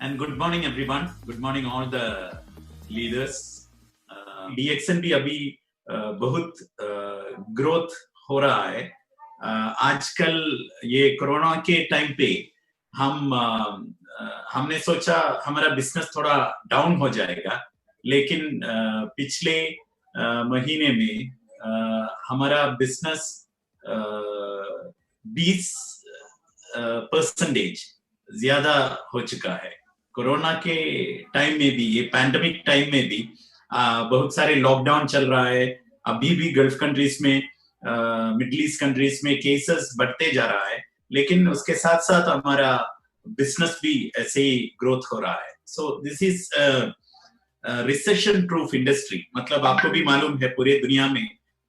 And good morning, everyone. Good morning, all the leaders. DXN भी अभी बहुत growth हो रहा है. आजकल ये कोरोना के टाइम पे हमने सोचा हमारा बिजनेस थोड़ा डाउन हो जाएगा, लेकिन पिछले महीने में हमारा बिजनेस 20% ज्यादा हो चुका है. कोरोना के टाइम में भी, ये पैंडेमिक टाइम में भी बहुत सारे लॉकडाउन चल रहा है. अभी भी गल्फ कंट्रीज में, मिडिल ईस्ट कंट्रीज में केसेस बढ़ते जा रहा है, लेकिन उसके साथ साथ हमारा बिजनेस भी ऐसे ही ग्रोथ हो रहा है. So this is recession proof industry. मतलब आपको भी मालूम है पूरे दुनिया में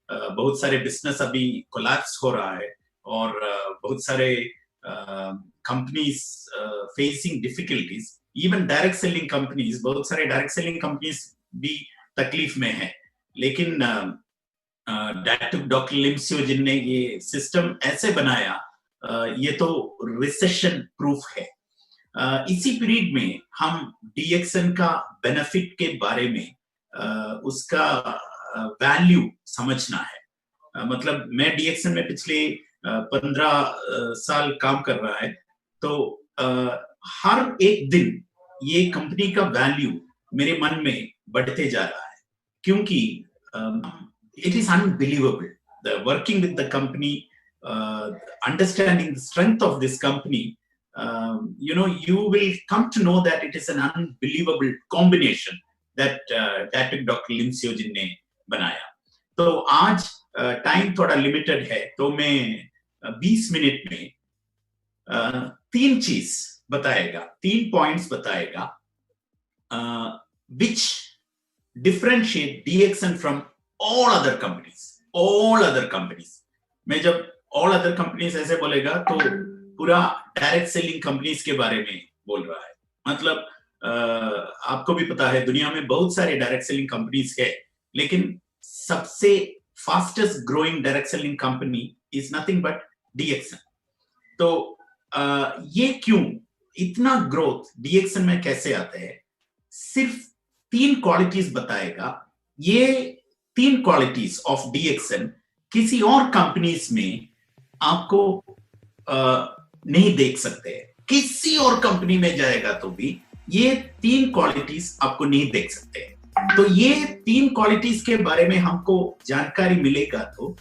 बहुत सारे बिजनेस अभी कोलैप्स हो रहा है और बहुत सारे companies facing difficulties. Even direct selling companies, बहुत सारे डायरेक्ट सेलिंग कंपनीज भी तकलीफ में है. लेकिन डॉक्टर लिम सियो जिन ने ये सिस्टम ऐसे बनाया, ये तो रिसेशन प्रूफ है. इसी पीरियड में हम डीएक्सएन का बेनिफिट के बारे में उसका वैल्यू समझना है. मतलब मैं डीएक्सएन में पिछले 15 साल काम कर रहा है, तो हर एक दिन ये कंपनी का वैल्यू मेरे मन में बढ़ते जा रहा है, क्योंकि it is unbelievable. The working with the company, understanding the strength of this company, you will come to know that it is an unbelievable combination that Dr. Lim Seo Jin ने बनाया. तो आज टाइम थोड़ा limited है, तो मैं 20 minute में 3 चीज बताएगा, 3 पॉइंट्स बताएगा which differentiate DXN from all other companies. मैं जब all other companies ऐसे बोलेगा तो पूरा डायरेक्ट सेलिंग कंपनीज के बारे में बोल रहा है. मतलब आपको भी पता है दुनिया में बहुत सारे डायरेक्ट सेलिंग कंपनीज है, लेकिन सबसे fastest growing direct selling company is nothing but DXN. तो ये क्यों इतना ग्रोथ DXN में कैसे आता है, सिर्फ 3 क्वालिटीज बताएगा. ये 3 क्वालिटीज ऑफ DXN किसी और कंपनीज में आपको नहीं देख सकते. किसी और कंपनी में जाएगा तो भी ये 3 क्वालिटीज आपको नहीं देख सकते. तो ये 3 क्वालिटीज के बारे में हमको जानकारी मिलेगा तो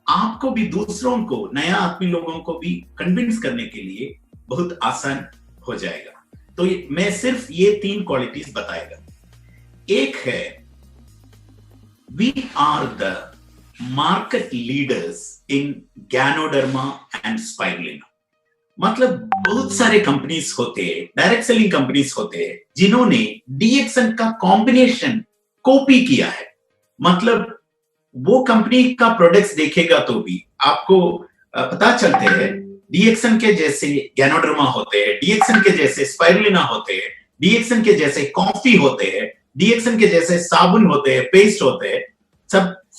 आपको भी, दूसरों को, नया आदमी लोगों को भी कन्विंस करने के लिए बहुत आसान हो जाएगा. तो मैं सिर्फ ये 3 क्वालिटीज बताएगा. एक है, we are the market leaders in Ganoderma and Spirulina. मतलब बहुत सारे कंपनीज होते हैं, डायरेक्ट सेलिंग कंपनीज होते हैं, जिन्होंने डीएक्सएन का कॉम्बिनेशन कॉपी किया है. मतलब वो कंपनी का प्रोडक्ट्स देखेगा तो भी आपको पता चलते हैं डीएक्सएन के जैसे गैनोडर्मा होते हैं, डीएक्सएन के जैसे स्पाइरुलिना होते हैं, डीएक्सएन के जैसे कॉफी होते हैं, डीएक्सएन के जैसे साबुन होते हैं, पेस्ट होते हैं.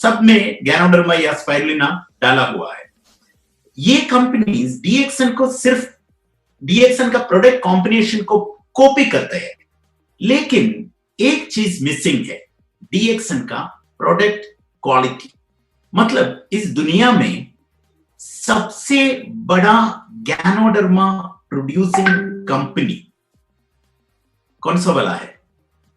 सब में गैनोडर्मा या स्पाइरुलिना डाला हुआ है. ये कंपनीज डीएक्सएन को, सिर्फ डीएक्सएन का प्रोडक्ट कॉम्बिनेशन को कॉपी करते हैं, लेकिन एक चीज मिसिंग है, डीएक्सएन का प्रोडक्ट क्वालिटी. मतलब इस दुनिया में सबसे बड़ा गैनोडर्मा प्रोड्यूसिंग कंपनी कौन सा वाला है?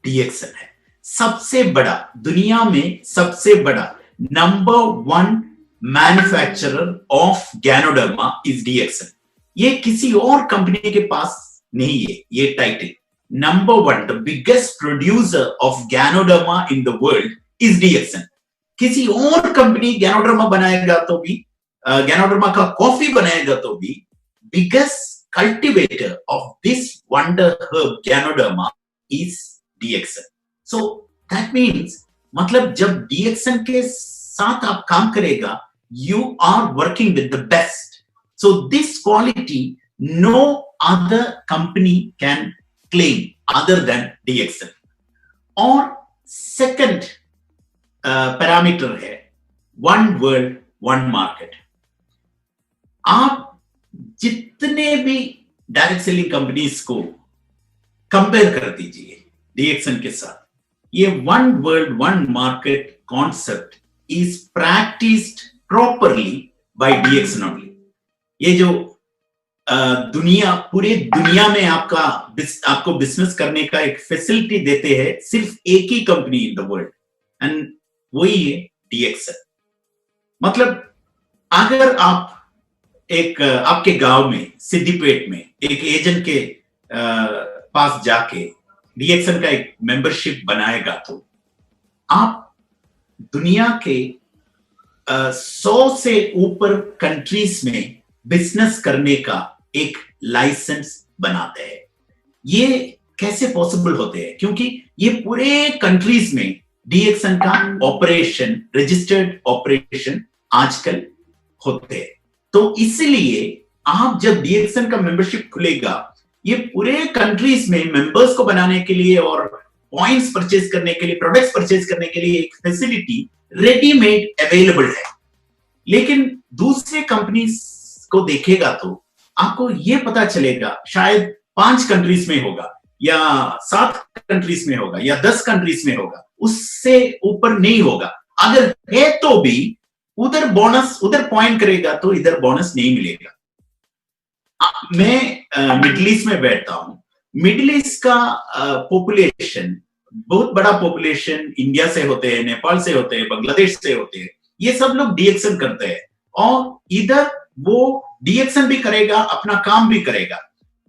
डीएक्सएन है. सबसे बड़ा, दुनिया में सबसे बड़ा number 1 manufacturer of ganoderma is DXN. ये किसी और कंपनी के पास नहीं है ये title. Number 1, the biggest producer of ganoderma in the world is DXN. किसी और कंपनी गैनोडर्मा बनाएगा तो भी, गैनोडर्मा का कॉफी बनाएगा तो भी, biggest cultivator of this wonder herb ganoderma is DXN. So that means, मतलब जब डीएक्सएन के साथ आप काम करेगा, you are working with the best. So this quality no other company can claim other than DXN. और सेकंड पैरामीटर है one world one market. आप जितने भी डायरेक्ट सेलिंग कंपनीज को कंपेयर कर दीजिए डीएक्सन के साथ। ये one world one market concept is practised properly by Dixon only. ये जो पूरे दुनिया में आपको बिजनेस करने का एक फैसिलिटी देते हैं सिर्फ एक ही company in the world, and वही है डीएक्सन। मतलब अगर आप आपके गांव में सिद्दीपेट में एक एजेंट के पास जाके डीएक्सन का एक मेंबरशिप बनाएगा तो आप दुनिया के 100 से ऊपर कंट्रीज में बिजनेस करने का एक लाइसेंस बनाते हैं। ये कैसे पॉसिबल होते हैं? क्योंकि ये पूरे कंट्रीज में डीएक्सन का ऑपरेशन, रजिस्टर्ड ऑपरेशन आजकल होते हैं। तो इसलिए आप जब डीएक्सन का मेंबरशिप खुलेगा, ये पूरे कंट्रीज में मेंबर्स को बनाने के लिए और पॉइंट्स परचेज करने के लिए, प्रोडक्ट्स परचेज करने के लिए एक फैसिलिटी रेडीमेड अवेलेबल है। लेकिन दूसरे कंपनीज को देखेगा तो आपको ये पता चलेगा शायद 5 कंट्रीज में होगा या 7 कंट्रीज में होगा या 10 कंट्रीज में होगा, उससे ऊपर नहीं होगा। अगर है तो भी उधर पॉइंट करेगा तो इधर बोनस नहीं मिलेगा। मैं मिडिल ईस्ट में बैठता हूं। मिडिल ईस्ट का पॉपुलेशन, बहुत बड़ा पॉपुलेशन इंडिया से होते हैं, नेपाल से होते हैं, बांग्लादेश से होते हैं। ये सब लोग डीएक्सन करते हैं और इधर वो डीएक्सन भी करेगा, अपना काम भी करेगा।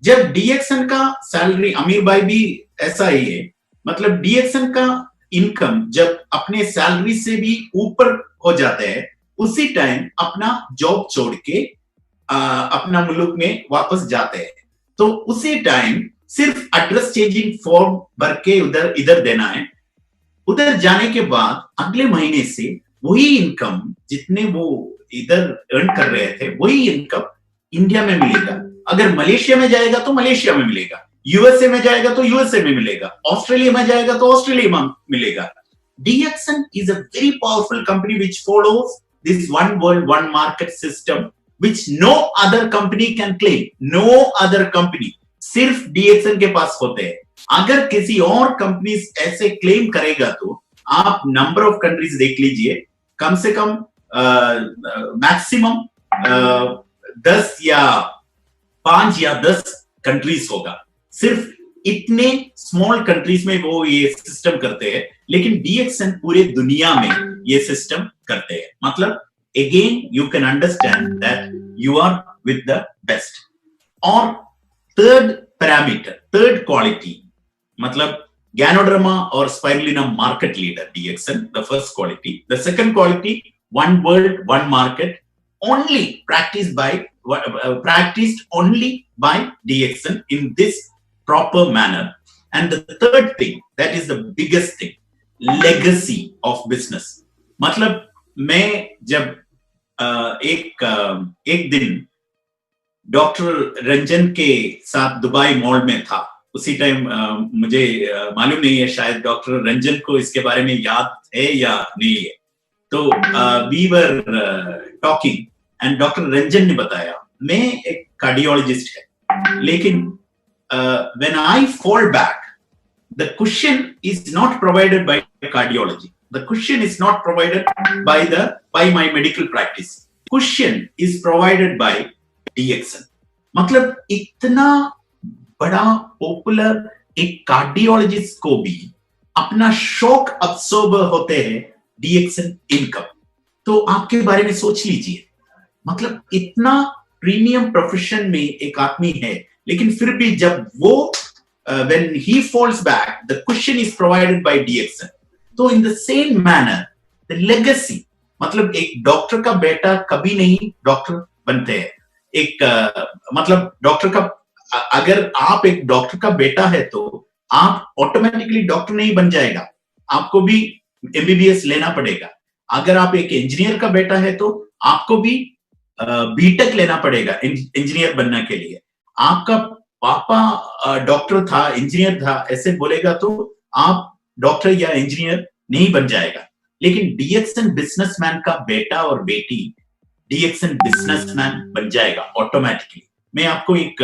जब डीएक्सन का सैलरी, अमीर भाई भी ऐसा ही है, मतलब डीएक्सन का इनकम जब अपने सैलरी से भी ऊपर हो जाते हैं, उसी टाइम अपना जॉब छोड़ के अपना मुल्क में वापस जाते हैं। तो उसी टाइम सिर्फ एड्रेस चेंजिंग फॉर्म भर के इधर देना है। उधर जाने के बाद अगले महीने से वही इनकम जितने वो इधर अर्न कर रहे थे, वही इनकम इंडिया में मिलेगा। अगर मलेशिया में जाएगा तो मलेशिया में मिलेगा, यूएसए में जाएगा तो यूएसए में मिलेगा, ऑस्ट्रेलिया में जाएगा तो ऑस्ट्रेलिया में मिलेगा। Dixon is a very powerful company which follows this one world one market system which no other company can claim. No other company, सिर्फ डीएक्सन के पास होते हैं। अगर किसी और कंपनी ऐसे क्लेम करेगा तो आप नंबर ऑफ कंट्रीज देख लीजिए, कम से कम मैक्सिमम 10 या 5 या 10 कंट्रीज होगा। सिर्फ इतने स्मॉल कंट्रीज में वो ये सिस्टम करते हैं, लेकिन डीएक्सन पूरे दुनिया में ये सिस्टम करते हैं। मतलब again you can understand that you are with the best. और third parameter, third quality, मतलब Ganoderma और Spirulina market leader DXN, the first quality. The second quality, one world one market, only practiced only by DXN in this proper manner. And the third thing, that is the biggest thing, legacy of business. मतलब मैं जब एक दिन doctor Ranjan के साथ Dubai mall में था, उसी टाइम मुझे मालूम नहीं है, शायद डॉक्टर रंजन को इसके बारे में याद है या नहीं है। तो we were talking and doctor Ranjan ने बताया, मैं एक कार्डियोलॉजिस्ट है, लेकिन when I fall back, the question is not provided by cardiology. The cushion is not provided by my medical practice. Cushion is provided by DXN. मतलब इतना बड़ा popular एक कार्डियोलॉजिस्ट को भी अपना शॉक अब्सॉर्बर होते हैं DXN इनकम। तो आपके बारे में सोच लीजिए, मतलब इतना प्रीमियम प्रोफेशन में एक आदमी है, लेकिन फिर भी जब वो when he falls back, the cushion is provided by DXN. तो in the same manner the legacy, मतलब एक डॉक्टर का बेटा कभी नहीं डॉक्टर बनते हैं। मतलब डॉक्टर का, अगर आप एक डॉक्टर का बेटा है तो आप ऑटोमेटिकली डॉक्टर नहीं बन जाएगा, आपको भी एमबीबीएस लेना पड़ेगा। अगर आप एक इंजीनियर का बेटा है तो आपको भी बीटेक लेना पड़ेगा इंजीनियर बनने के लिए। आपका पापा डॉक्टर था, इंजीनियर था, ऐसे बोलेगा तो आप डॉक्टर या इंजीनियर नहीं बन जाएगा। लेकिन डीएक्सन बिजनेसमैन का बेटा और बेटी डीएक्सन बिजनेसमैन बन जाएगा ऑटोमेटिकली। मैं आपको एक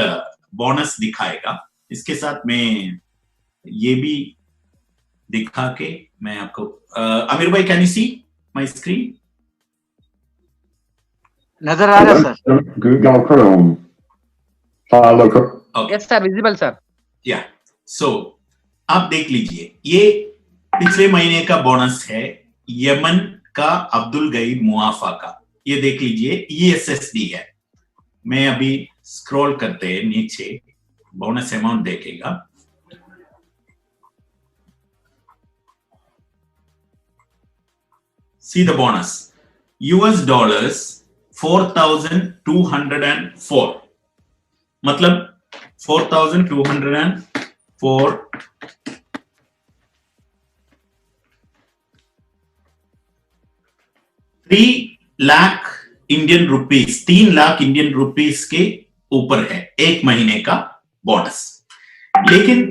बोनस दिखाएगा, इसके साथ मैं ये भी दिखा के मैं आपको आमिर भाई, can you see my screen? नजर आ रहा है sir. Google Chrome. Look up. Yes sir, visible sir. या सो आप देख लीजिए, ये पिछले महीने का बोनस है यमन का अब्दुल गईब मुआफा का। ये देख लीजिए, ESSD है। मैं अभी स्क्रॉल करते हैं नीचे, बोनस अमाउंट देखेगा। See the bonus, US dollars 4,204, मतलब 4,204 3 lakh Indian rupees, 3 lakh Indian rupees के ऊपर है एक महीने का बोनस। लेकिन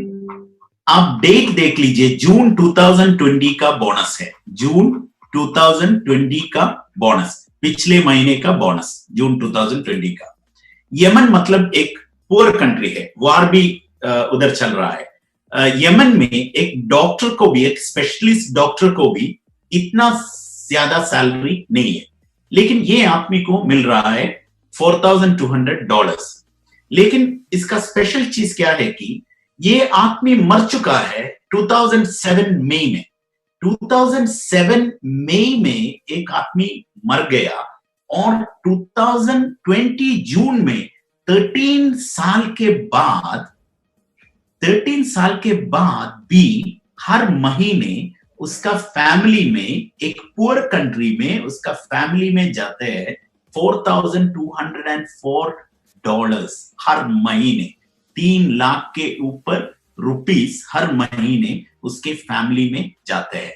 आप डेट देख लीजिए, जून 2020 का बोनस है, जून 2020 का बोनस, पिछले महीने का बोनस जून 2020 का। यमन मतलब एक पुअर कंट्री है, वार भी उधर चल रहा है। यमन में एक डॉक्टर को भी, एक स्पेशलिस्ट डॉक्टर को भी इतना ज्यादा सैलरी नहीं है, लेकिन ये आदमी को मिल रहा है $4,200। लेकिन इसका स्पेशल चीज क्या है कि ये आदमी मर चुका है 2007 मई में। 2007 मई में एक आदमी मर गया और 2020 जून में 13 साल के बाद भी हर महीने उसका फैमिली में, एक पुअर कंट्री में उसका फैमिली में जाते हैं $4,204 हर महीने। 3 लाख के ऊपर रुपीस हर महीने उसके फैमिली में जाते हैं।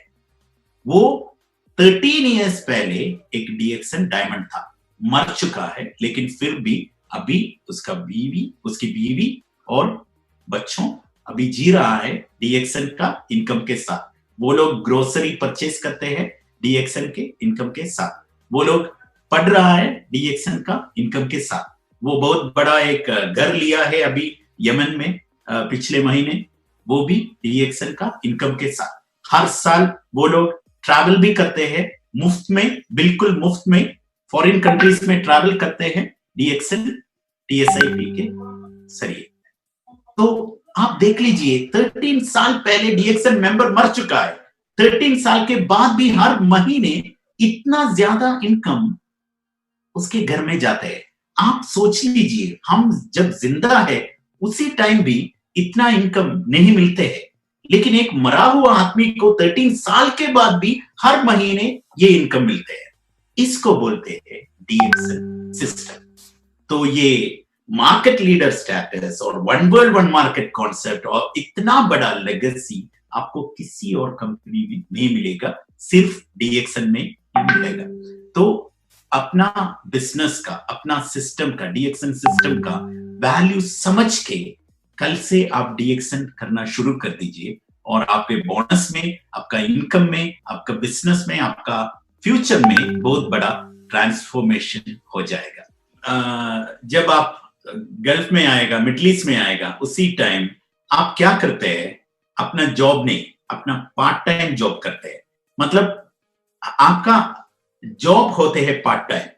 वो 13 इयर्स पहले एक DXN डायमंड था, मर चुका है, लेकिन फिर भी अभी उसकी बीवी और बच्चों अभी जी रहा है DXN का इनकम के साथ। वो लोग ग्रोसरी परचेस करते हैं DXN के इनकम के साथ, वो लोग पढ़ रहा है DXN का इनकम के साथ। वो बहुत बड़ा एक घर लिया है अभी यमन में पिछले महीने, वो भी DXN का इनकम के साथ। हर साल वो लोग ट्रैवल भी करते हैं मुफ्त में, बिल्कुल मुफ्त में, फॉरेन कंट्रीज में ट्रैवल करते हैं DXN TSIP के जरिए। तो आप देख लीजिए, 13 साल पहले DXN मेंबर मर चुका है, 13 साल के बाद भी हर महीने इतना ज्यादा इनकम उसके घर में जाते हैं। आप सोच लीजिए, हम जब जिंदा है उसी टाइम भी इतना इनकम नहीं मिलते हैं, लेकिन एक मरा हुआ आदमी को 13 साल के बाद भी हर महीने ये इनकम मिलते हैं। इसको बोलते हैं DXN सिस्टम। तो ये मार्केट लीडर स्टेटस और one world one market concept और इतना बड़ा लेगेसी आपको किसी और कंपनी में नहीं मिलेगा, सिर्फ DXN में ही मिलेगा। तो अपना बिजनेस का, अपना सिस्टम का, DXN सिस्टम का वैल्यू समझ के कल से आप DXN करना शुरू कर दीजिए और आपके बोनस में, आपका इनकम में, आपका बिजनेस में, आपका फ्यूचर में बहुत बड़ा ट्रांसफॉर्मेशन हो जाएगा। जब आप गल्फ में आएगा, मिडिल ईस्ट में आएगा, उसी टाइम आप क्या करते हैं? अपना जॉब नहीं, अपना पार्ट टाइम जॉब करते हैं। मतलब आपका जॉब होते हैं पार्ट टाइम,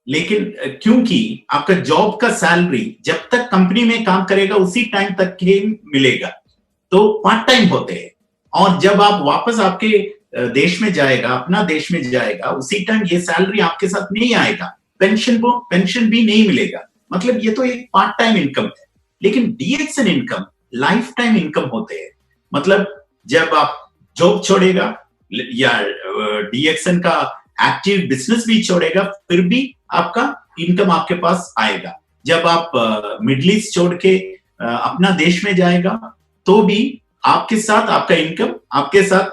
लेकिन क्योंकि आपका जॉब का सैलरी जब तक कंपनी में काम करेगा उसी टाइम तक ही मिलेगा, तो पार्ट टाइम होते हैं। और जब आप वापस आपके देश में जाएगा, अपना देश में जाएगा, उसी टाइम ये सैलरी आपके साथ नहीं आएगा, पेंशन भी नहीं मिलेगा। मतलब ये तो एक पार्ट टाइम इनकम है। लेकिन DXN income life time income होते हैं। मतलब जब आप जॉब छोड़ेगा या DXN का एक्टिव बिजनेस भी छोड़ेगा, फिर भी आपका इनकम आपके पास आएगा। जब आप मिडिल ईस्ट छोड़ के अपना देश में जाएगा, तो भी आपके साथ आपका इनकम आपके साथ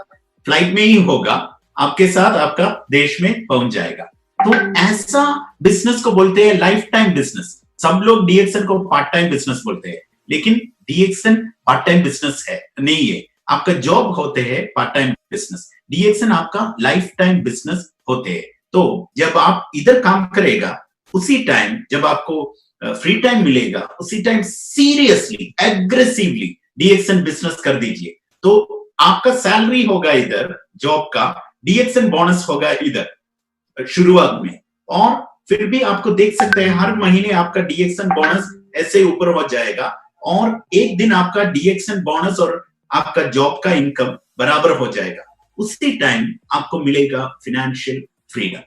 फ्लाइट में ही होगा, आपके साथ आपका देश में पहुंच जाएगा। तो ऐसा बिजनेस को बोलते हैं लाइफ टाइम बिजनेस। सब लोग DXN को पार्ट टाइम बिजनेस बोलते हैं, लेकिन DXN पार्ट टाइम बिजनेस है नहीं है। आपका जॉब होते हैं पार्ट टाइम बिजनेस, DXN आपका लाइफ टाइम बिजनेस होते हैं। तो जब आप इधर काम करेगा, उसी टाइम जब आपको फ्री टाइम मिलेगा, उसी time seriously, aggressively DXN business कर दीजिए, तो आपका सैलरी होगा इधर जॉब का, डीएक्सएन बोनस होगा इधर शुरुआत में, और फिर भी आपको देख सकते हैं हर महीने आपका डीएक्सएन बोनस ऐसे ऊपर हो जाएगा, और एक दिन आपका डीएक्सएन बोनस और आपका जॉब का इनकम बराबर हो जाएगा। उसी टाइम आपको मिलेगा फाइनेंशियल फ्रीडम।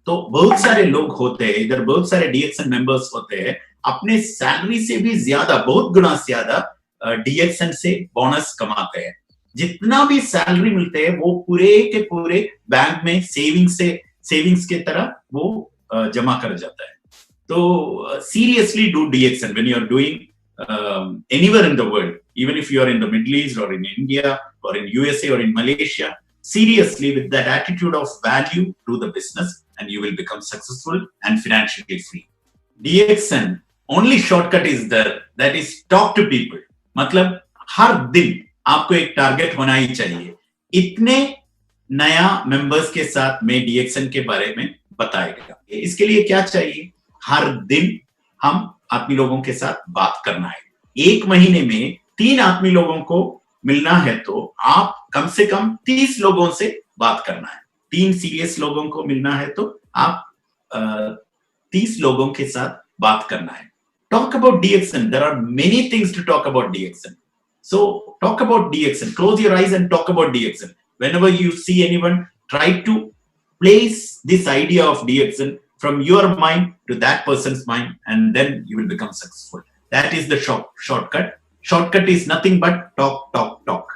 तो बहुत सारे लोग होते हैं इधर, बहुत सारे डीएक्सएन मेंबर्स होते हैं, अपने सैलरी से भी ज्यादा, बहुत गुना ज्यादा डीएक्सएन से बोनस कमाते हैं। जितना भी सैलरी मिलते हैं वो पूरे के पूरे बैंक में सेविंग्स के तरह वो जमा कर जाता है। तो seriously do DXN when you are doing anywhere in the world, even if you are in the Middle East or in India or in USA or in Malaysia, seriously with that attitude of value to the business, and you will become successful and financially free. DXN only shortcut is there, that is talk to people. मतलब हर दिन आपको एक target होना ही चाहिए, इतने नया members के साथ मैं डीएक्सएन के बारे में बताएगा। इसके लिए क्या चाहिए, हर दिन हम आत्मी लोगों के साथ बात करना है। एक महीने में 3 आत्मी लोगों को मिलना है तो आप कम से कम 30 लोगों से बात करना है। 3 सीरियस लोगों को मिलना है तो आप 30 लोगों के साथ बात करना है। Talk about DXN. There are many things to talk about DXN. So talk about DXN. Close your eyes and talk about DXN. Whenever you see anyone, try to place this idea of DXN from your mind to that person's mind, and then you will become successful. That is the shortcut. Shortcut is nothing but talk, talk, talk.